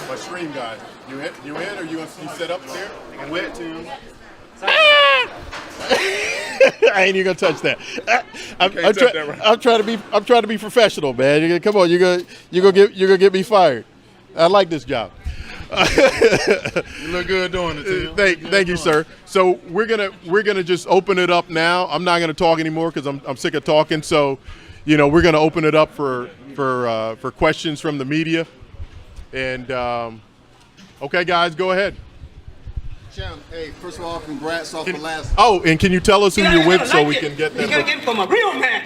My stream guy. You in or you set up there? I'm wet too. I ain't even gonna touch that. I'm trying to be professional, man. Come on, you're gonna get me fired. I like this job. You look good doing it, too. Thank you, sir. So we're gonna just open it up now. I'm not gonna talk anymore because I'm sick of talking. So, we're gonna open it up for questions from the media. And okay, guys, go ahead. Champ, hey, first of all, congrats off the last. Oh, and can you tell us who you're with so we can get that? You gotta get from a real man.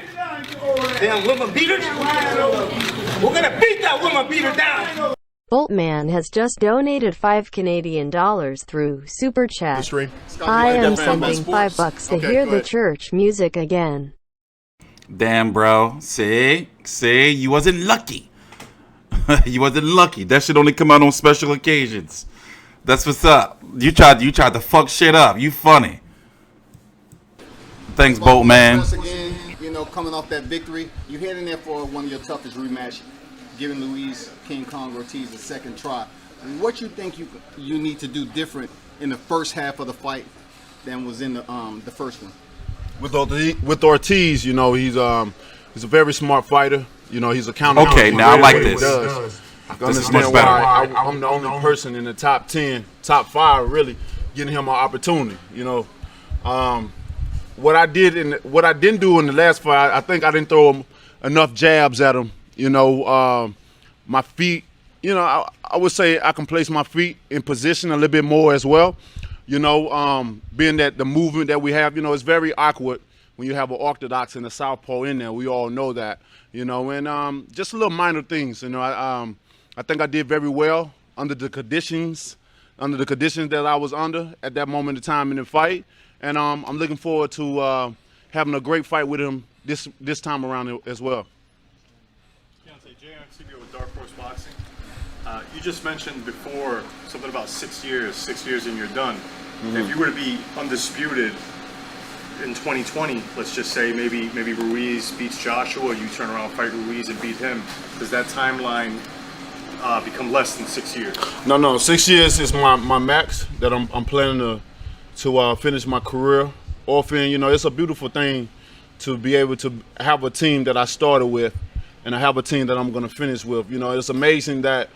Damn woman beater. We're gonna beat that woman beater down. Boltman has just donated $5 through Super Chat. I am sending $5 to hear the church music again. Damn, bro. See, you wasn't lucky. You wasn't lucky. That shit only come out on special occasions. That's what's up. You tried to fuck shit up. You funny. Thanks, Boltman. Once again, coming off that victory, you head in there for one of your toughest rematch, giving Luis Kong Ortiz a second try. What you think you need to do different in the first half of the fight than was in the first one? With Ortiz, he's a very smart fighter. He's a counter. Okay, now I like this. I can understand why I'm the only person in the top 10, top 5, really getting him an opportunity. What I didn't do in the last fight, I think I didn't throw enough jabs at him. My feet. I would say I can place my feet in position a little bit more as well. Being that the movement that we have, it's very awkward when you have an orthodox and a southpaw in there. We all know that, and just little minor things. I think I did very well under the conditions that I was under at that moment of time in the fight, and I'm looking forward to having a great fight with him this time around as well. Deontay, Jay on studio with Dark Horse Boxing. You just mentioned before something about 6 years and you're done. Mm-hmm. If you were to be undisputed in 2020, let's just say maybe Ruiz beats Joshua, you turn around, fight Ruiz and beat him, does that timeline become less than 6 years? No. 6 years is my max that I'm planning to finish my career off in. It's a beautiful thing to be able to have a team that I started with and I have a team that I'm going to finish with. It's amazing that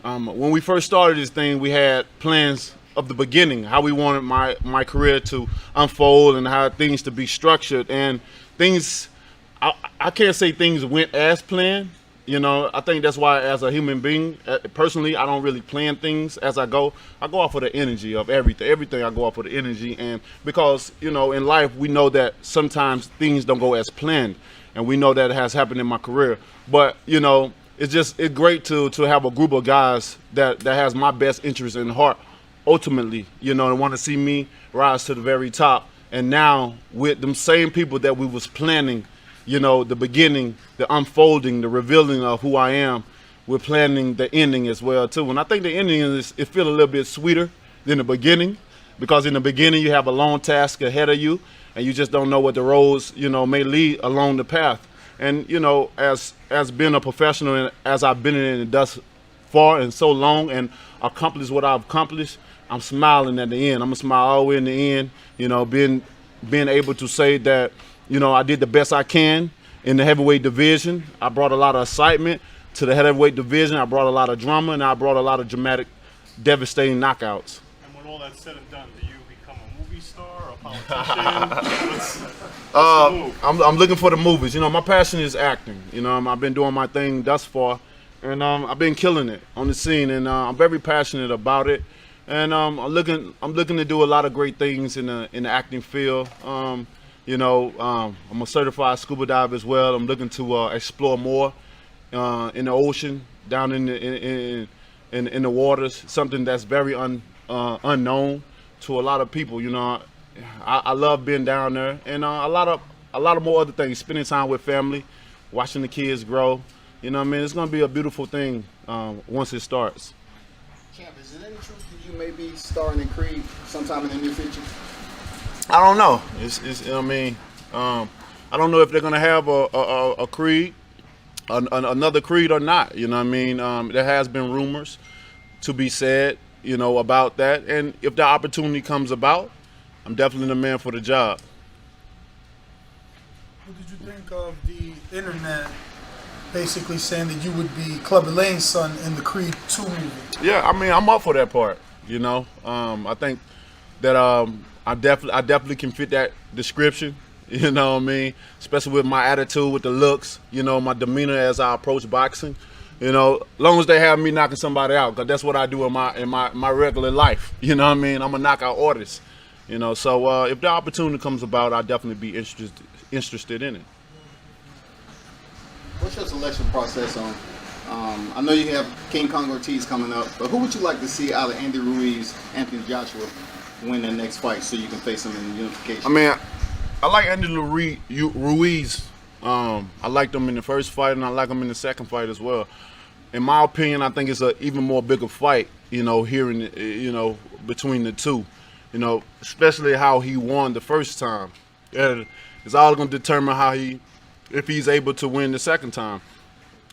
when we first started this thing, we had plans of the beginning, how we wanted my career to unfold and how things to be structured. And things, I can't say things went as planned. I think that's why as a human being, personally, I don't really plan things as I go. I go off of the energy of everything. Everything I go off of the energy. And because, in life, we know that sometimes things don't go as planned. And we know that it has happened in my career. But, it's great to have a group of guys that has my best interest in heart, ultimately, and want to see me rise to the very top. And now with them same people that we was planning, the beginning, the unfolding, the revealing of who I am, we're planning the ending as well too. And I think the ending it feels a little bit sweeter than the beginning, because in the beginning you have a long task ahead of you and you just don't know what the roads, may lead along the path. And, as being a professional and as I've been in it thus far and so long and accomplished what I've accomplished, I'm smiling at the end. I'm going to smile all the way in the end, being able to say that, I did the best I can in the heavyweight division. I brought a lot of excitement to the heavyweight division. I brought a lot of drama, and I brought a lot of dramatic, devastating knockouts. And when all that's said and done, do you become a movie star or a politician? what's the move? I'm looking for the movies. My passion is acting. I've been doing my thing thus far, and I've been killing it on the scene, and I'm very passionate about it. And I'm looking to do a lot of great things in the acting field. I'm a certified scuba diver as well. I'm looking to explore more in the ocean, down in the waters, something that's very unknown to a lot of people. I love being down there, and a lot of more other things. Spending time with family, watching the kids grow. It's going to be a beautiful thing once it starts. Champ, is it any truth that you may be starring in Creed sometime in the near future? I don't know. I don't know if they're gonna have a Creed, another Creed or not. There has been rumors to be said, you know, about that. And if the opportunity comes about, I'm definitely the man for the job. What did you think of the internet basically saying that you would be Clubber Lane's son in the Creed 2 movie? Yeah, I mean, I'm up for that part, you know. I think that I definitely can fit that description, you know what I mean? Especially with my attitude, with the looks, you know, my demeanor as I approach boxing. You know, as long as they have me knocking somebody out, because that's what I do in my regular life. You know what I mean? I'm a knockout artist. You know, so if the opportunity comes about, I'll definitely be interested in it. What's your selection process on? I know you have King Kong Ortiz coming up, but who would you like to see out of Andy Ruiz, Anthony Joshua, win their next fight so you can face them in unification? I mean, I like Andy Ruiz. I liked him in the first fight, and I like him in the second fight as well. In my opinion, I think it's an even more bigger fight, you know, here in, you know, between the two. You know, especially how he won the first time. It's all going to determine how if he's able to win the second time.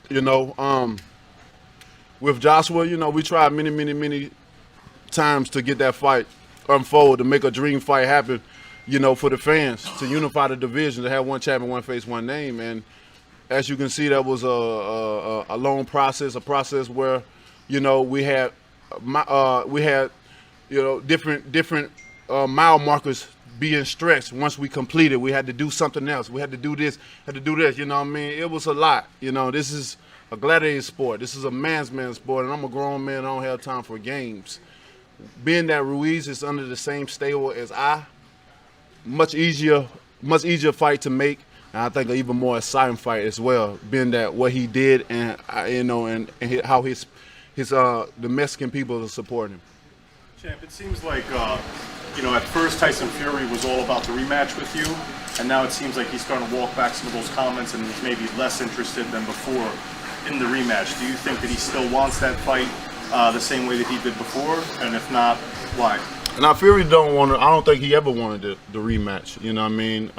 You know, with Joshua, you know, we tried many times to get that fight unfold, to make a dream fight happen, you know, for the fans, to unify the division, to have one champion, one face, one name. And as you can see, that was a long process, a process where, you know, we had you know, different mile markers being stretched. Once we completed, we had to do something else. We had to do this, you know what I mean? It was a lot. You know, this is a gladiator sport. This is a man's sport, and I'm a grown man. I don't have time for games. Being that Ruiz is under the same stable as much easier fight to make, and I think an even more exciting fight as well, being that what he did and you know, and how the Mexican people are supporting him. Champ, it seems like, you know, at first Tyson Fury was all about the rematch with you, and now it seems like he's starting to walk back some of those comments and he's maybe less interested than before in the rematch. Do you think that he still wants that fight the same way that he did before? And if not, why? Now, Fury I don't think he ever wanted the rematch, you know what I mean?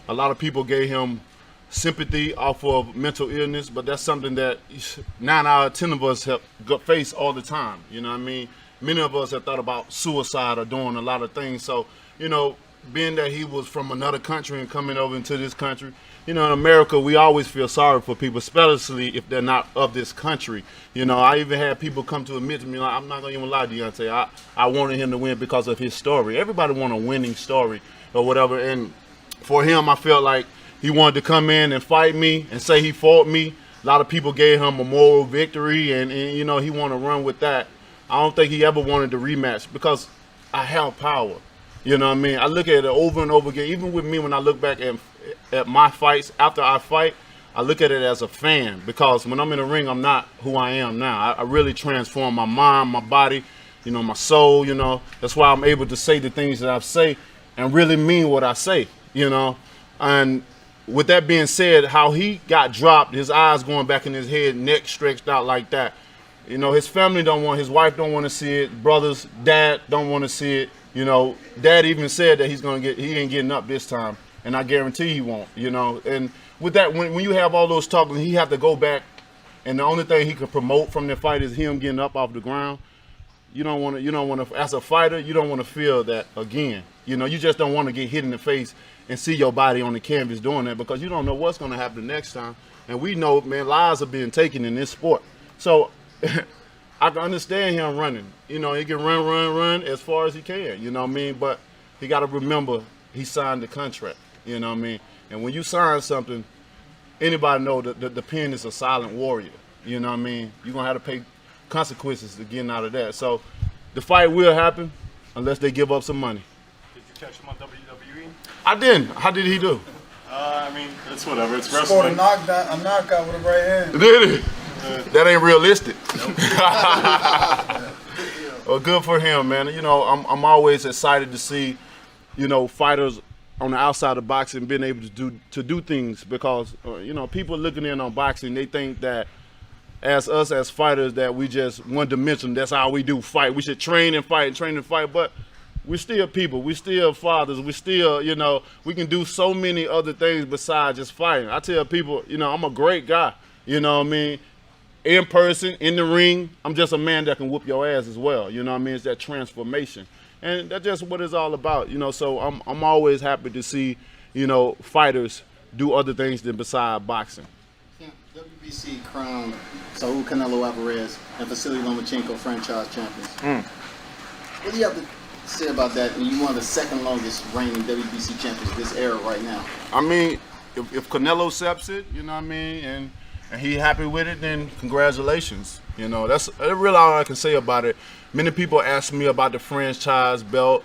A lot of people gave him sympathy off of mental illness, but that's something that 9 out of 10 of us have faced all the time, you know what I mean? Many of us have thought about suicide or doing a lot of things. So, you know, being that he was from another country and coming over into this country, you know, in America, we always feel sorry for people, especially if they're not of this country. You know, I even had people come to admit to me, like, I'm not going to even lie to Deontay, I wanted him to win because of his story. Everybody want a winning story or whatever. And for him, I felt like he wanted to come in and fight me and say he fought me. A lot of people gave him a moral victory, and you know, he want to run with that. I don't think he ever wanted the rematch because I have power. You know what I mean? I look at it over and over again. Even with me, when I look back at my fights after I fight, I look at it as a fan, because when I'm in the ring, I'm not who I am now. I really transform my mind, my body, you know, my soul, you know. That's why I'm able to say the things that I say and really mean what I say, you know. And with that being said, how he got dropped, his eyes going back in his head, neck stretched out like that. You know, his family don't want, his wife don't want to see it, brothers, dad don't want to see it. You know, dad even said that he ain't getting up this time, and I guarantee he won't, you know. And with that, when you have all those talks, he have to go back, and the only thing he can promote from the fight is him getting up off the ground. You don't want to, as a fighter, you don't want to feel that again. You know, you just don't want to get hit in the face and see your body on the canvas doing that, because you don't know what's going to happen next time. And we know, man, lives are being taken in this sport. So I can understand him running. You know, he can run as far as he can, you know what I mean? But he got to remember he signed the contract, you know what I mean? And when you sign something, anybody know that the pen is a silent warrior, you know what I mean? You're going to have to pay consequences to getting out of that. So the fight will happen unless they give up some money. Did you catch him on WWE? I didn't. How did he do? I mean, it's whatever. It's Scored wrestling. a knockout with a right hand. Did he? That ain't realistic. Well, good for him, man. You know, I'm always excited to see, you know, fighters on the outside of boxing being able to do things, because you know, people looking in on boxing, they think that as fighters that we just one dimension. That's how we do fight. We should train and fight, but we're still people. We're still fathers. We still, you know, we can do so many other things besides just fighting. I tell people, you know, I'm a great guy. You know what I mean? in person, in the ring, I'm just a man that can whoop your ass as well. You know what I mean? It's that transformation. And that's just what it's all about, you know. So I'm always happy to see, you know, fighters do other things than beside boxing. WBC crowned Saul Canelo Alvarez and Vasily Lomachenko franchise champions. What do you have to say about that? And you're one of the second longest reigning WBC champions this era right now. I mean, if Canelo accepts it, you know what I mean, and he happy with it, then congratulations. You know, that's really all I can say about it. Many people ask me about the franchise belt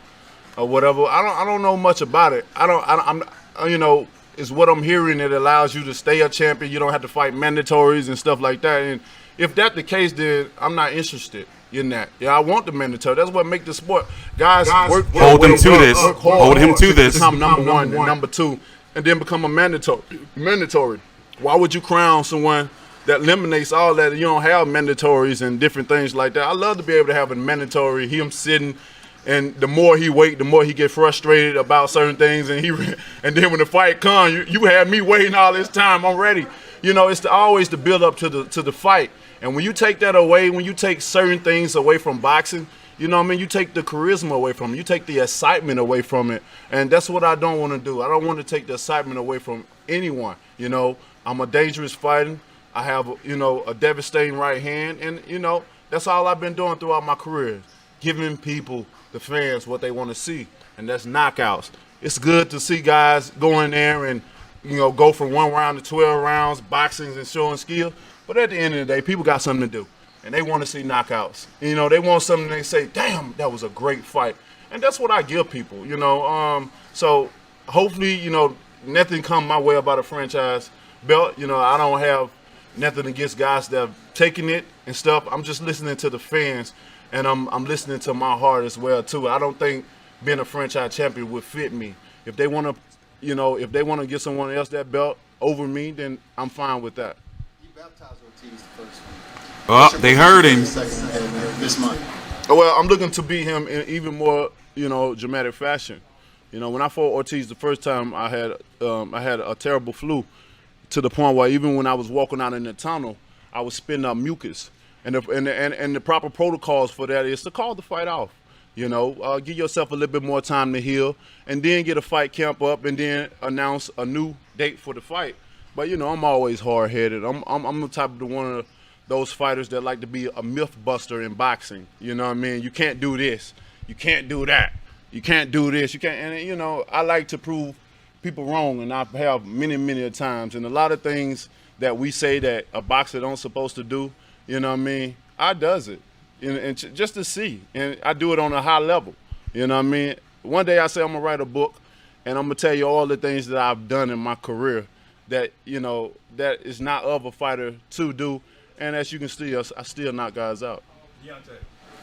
or whatever. I don't know much about it. I'm you know, it's what I'm hearing that allows you to stay a champion. You don't have to fight mandatories and stuff like that. And if that's the case, then I'm not interested in that. Yeah, I want the mandatory. That's what make the sport. Guys work hold him to this. Hold him to this. Become number one and number two, and then become a mandatory. Why would you crown someone that eliminates all that? You don't have mandatories and different things like that. I love to be able to have a mandatory, him sitting, and the more he wait, the more he get frustrated about certain things, and then when the fight comes, you had me waiting all this time. I'm ready. You know, it's always the build up to the fight. And when you take that away, when you take certain things away from boxing, you know what I mean, you take the charisma away from it, you take the excitement away from it, and that's what I don't want to do. I don't want to take the excitement away from anyone. You know, I'm a dangerous fighter. I have, you know, a devastating right hand, and, you know, that's all I've been doing throughout my career, giving people, the fans, what they want to see, and that's knockouts. It's good to see guys go in there and, you know, go from 1 round to 12 rounds, boxing and showing skill, but at the end of the day, people got something to do, and they want to see knockouts. You know, they want something they say, damn, that was a great fight, and that's what I give people, you know. So hopefully, you know, nothing come my way about a franchise belt. You know, I don't have nothing against guys that have taken it and stuff. I'm just listening to the fans, and I'm listening to my heart as well too. I don't think being a franchise champion would fit me. If they want to, you know, if they want to give someone else that belt over me, then I'm fine with that. You baptized Ortiz the first one. Oh, they heard him. This month. Well, I'm looking to beat him in even more, you know, dramatic fashion. You know, when I fought Ortiz the first time, I had a terrible flu, to the point where even when I was walking out in the tunnel, I was spitting up mucus. And the proper protocols for that is to call the fight off. You know, give yourself a little bit more time to heal, and then get a fight camp up, and then announce a new date for the fight. But you know, I'm always hard-headed. I'm the type of one of those fighters that like to be a myth buster in boxing. You know what I mean? You can't do this. You can't do that. You can't do this. You can't. And you know, I like to prove people wrong, and I have many times. And a lot of things that we say that a boxer don't supposed to do, you know what I mean, I does it, and just to see, and I do it on a high level, you know what I mean. One day I say I'm gonna write a book, and I'm gonna tell you all the things that I've done in my career that, you know, that is not of a fighter to do, and as you can see, I still knock guys out. Deontay,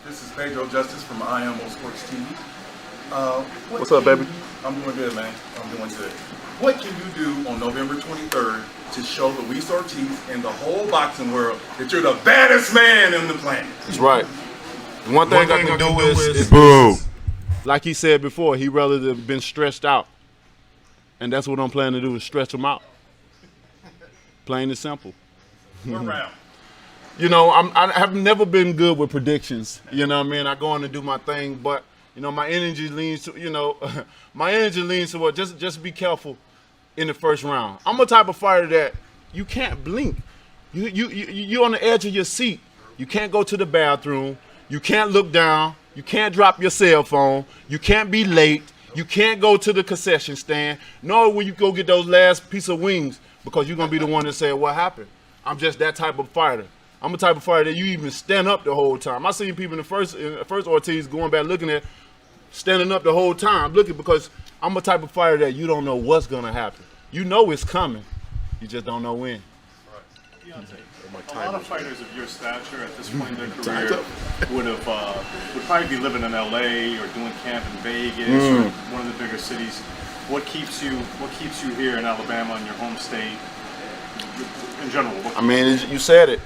this is Pedro Justice from I Am on Sports TV. What's up, baby? I'm doing good, man. I'm doing good. What can you do on November 23rd to show Luis Ortiz and the whole boxing world that you're the baddest man on the planet? That's right. One thing I can do is boo. Like he said before, he'd rather have been stretched out. And that's what I'm planning to do, is stretch him out. Plain and simple. What round? You know, I have never been good with predictions. You know what I mean? I go in and do my thing, but you know, my energy leans to, you know, my energy leans to what? Just be careful in the first round. I'm a type of fighter that you can't blink. You're on the edge of your seat. You can't go to the bathroom. You can't look down. You can't drop your cell phone. You can't be late. You can't go to the concession stand. Nor will you go get those last piece of wings, because you're going to be the one that said, what happened? I'm just that type of fighter. I'm a type of fighter that you even stand up the whole time. I seen people in the first Ortiz going back looking at standing up the whole time looking, because I'm a type of fighter that you don't know what's going to happen. You know it's coming. You just don't know when. Right. A lot of fighters of your stature at this point in their career would probably be living in LA or doing camp in Vegas or one of the bigger cities. What keeps you here in Alabama, in your home state? In general, I mean, you said it.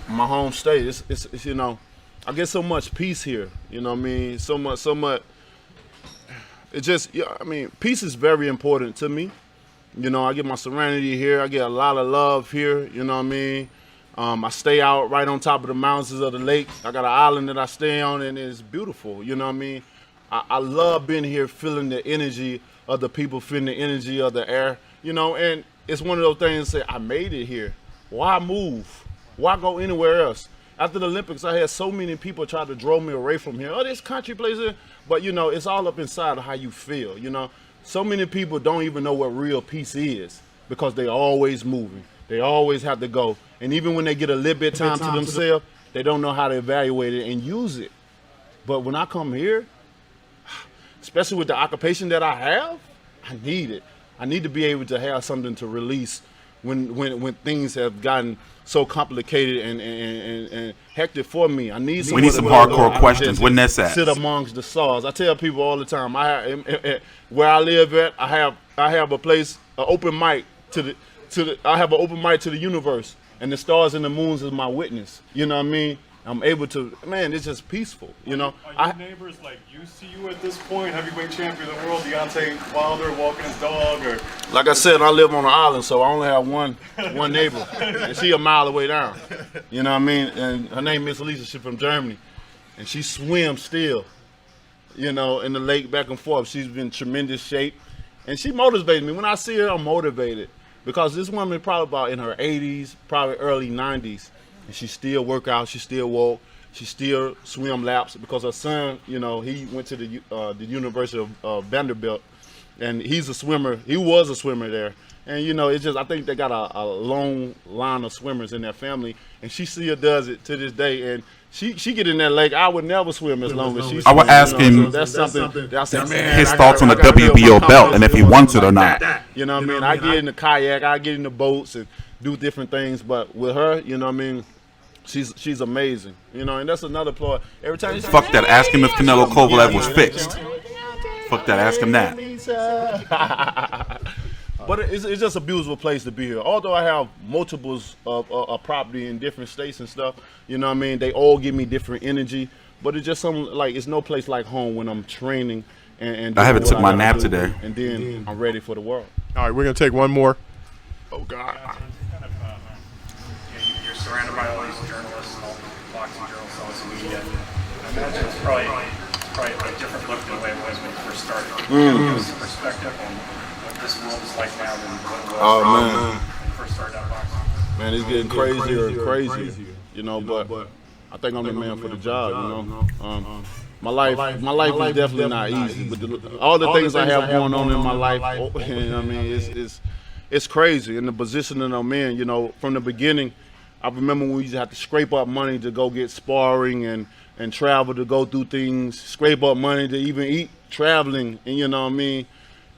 My home state. It's you know, I get so much peace here. You know what I mean? So much. It just, yeah, I mean, peace is very important to me. You know, I get my serenity here. I get a lot of love here. You know what I mean? I stay out right on top of the mountains of the lake. I got an island that I stay on, and it's beautiful. You know what I mean? I love being here, feeling the energy of the people, feeling the energy of the air. You know, and it's one of those things that say, I made it here. Why move? Why go anywhere else? After the Olympics, I had so many people try to draw me away from here. Oh, this country plays it. But, you know, it's all up inside of how you feel, you know. So many people don't even know what real peace is because they're always moving. They always have to go. And even when they get a little bit of time to themselves, they don't know how to evaluate it and use it. But when I come here, especially with the occupation that I have, I need it. I need to be able to have something to release when things have gotten so complicated and hectic for me. I need we need some hardcore questions. When that's at? Sit amongst the stars. I tell people all the time. Where I live at, I have a place, an open mic I have an open mic to the universe, and the stars and the moons is my witness. You know what I mean? I'm able to, man, it's just peaceful, you know. Are your neighbors like used to you at this point? Heavyweight champion of the world, Deontay Wilder walking his dog, or? Like I said, I live on an island, so I only have one neighbor, and she a mile away down. You know what I mean? And her name is Lisa. She's from Germany, and she swims still, you know, in the lake back and forth. She's been in tremendous shape, and she motivates me. When I see her, I'm motivated because this woman probably about in her 80s, probably early 90s. And she still work out, she still walk, she still swim laps because her son, you know, he went to the University of Vanderbilt, and he's a swimmer. He was a swimmer there, and you know, it's just I think they got a long line of swimmers in their family, and she still does it to this day. And she get in that lake. I would never swim as long as she. I would ask him that's something his thoughts on the WBO belt and if he wants it or not. You know what I mean? I get in the kayak, I get in the boats and do different things, but with her, you know what I mean. She's amazing, you know, and that's another part. Every time fuck that, ask him if Canelo Kovalev was fixed. Fuck that, ask him that. But it's just a beautiful place to be here. Although I have multiples of property in different states and stuff, you know what I mean? They all give me different energy, but it's just something like it's no place like home when I'm training and I haven't took my nap today. And then I'm ready for the world. All right, we're gonna take one more. Oh God. Surrounded by all these journalists and all the boxing journalists, all this media. I imagine it's probably a different look than the way it was when you first started. Can you give us a perspective on what this world is like now than what it was when you first started out boxing? Man, it's getting crazier and crazier, you know, but I think I'm the man for the job, you know. My life is definitely not easy, but all the things I have going on in my life, you know what I mean, it's crazy. And the position that I'm in, you know, from the beginning, I remember when we used to have to scrape up money to go get sparring and travel to go through things, scrape up money to even eat traveling, and you know what I mean?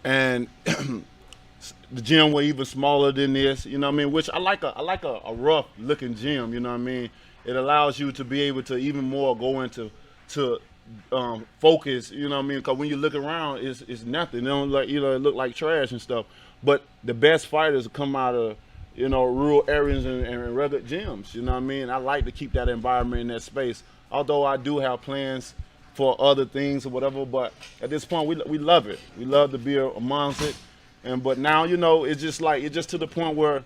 And the gym was even smaller than this, you know what I mean? Which I like a rough looking gym, you know what I mean? It allows you to be able to even more go into focus, you know what I mean? Because when you look around, it's nothing. It don't like, you know, it look like trash and stuff. But the best fighters come out of, you know, rural areas and rugged gyms, you know what I mean? I like to keep that environment in that space, although I do have plans for other things or whatever, but at this point, we love it. We love to be amongst it, but now, you know, it's just to the point where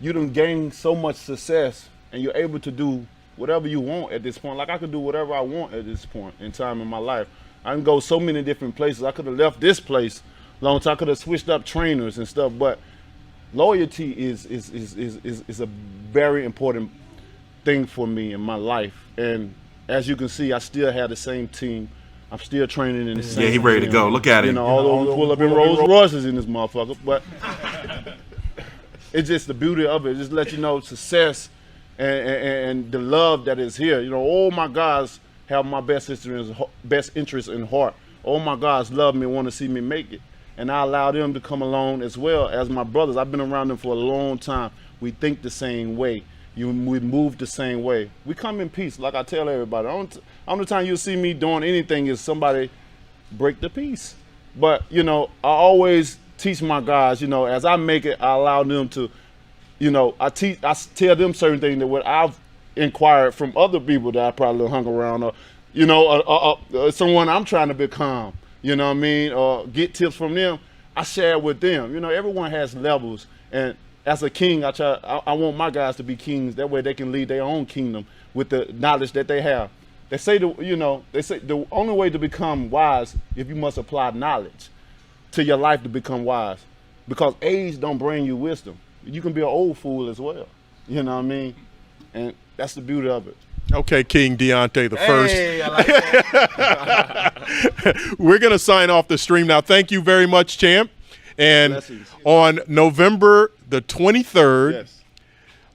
you done gained so much success and you're able to do whatever you want at this point. Like I could do whatever I want at this point in time in my life. I can go so many different places. I could have left this place long time. I could have switched up trainers and stuff, but loyalty is a very important thing for me in my life. And as you can see, I still have the same team. I'm still training in the same he ready to go. Look at him. You know, although we pull up in Rolls Royces in this motherfucker, but it's just the beauty of it. Just let you know success and the love that is here. You know, all my guys have my best interest in heart. All my guys love me, want to see me make it. And I allow them to come along as well as my brothers. I've been around them for a long time. We think the same way. We move the same way. We come in peace, like I tell everybody. Only time you'll see me doing anything is somebody break the peace. But, you know, I always teach my guys, you know, as I make it, I allow them to, you know, I tell them certain things that what I've inquired from other people that I probably hung around, or, you know, someone I'm trying to become. You know what I mean? Or get tips from them. I share with them. You know, everyone has levels, and as a king, I want my guys to be kings. That way they can lead their own kingdom with the knowledge that they have. They say the only way to become wise if you must apply knowledge to your life to become wise, because age don't bring you wisdom. You can be an old fool as well. You know what I mean? And that's the beauty of it. Okay, King Deontay the first. Hey, I like that. We're going to sign off the stream now. Thank you very much, champ. And Blessings. on November the 23rd, Yes.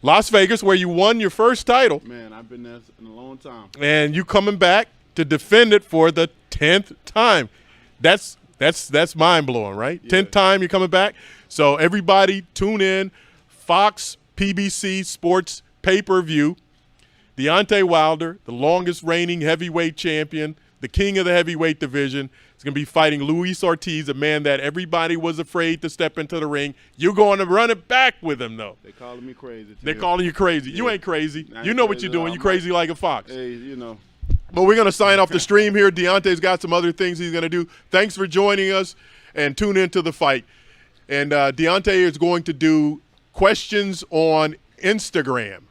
Las Vegas, where you won your first title. Man, I've been there in a long time. And you coming back to defend it for the 10th time. That's mind-blowing, right? Yeah. 10th time you're coming back. So everybody tune in. FOX PBC Sports Pay-Per-View. Deontay Wilder, the longest reigning heavyweight champion, the king of the heavyweight division, is going to be fighting Luis Ortiz, a man that everybody was afraid to step into the ring. You're going to run it back with him, though. They calling me crazy. They're calling you crazy. Yeah. You ain't crazy. I ain't you know what crazy you're doing. at all. You're crazy like a fox. Hey, you know. But we're going to sign off the stream here. Deontay's got some other things he's going to do. Thanks for joining us, and tune into the fight. And Deontay is going to do questions on Instagram.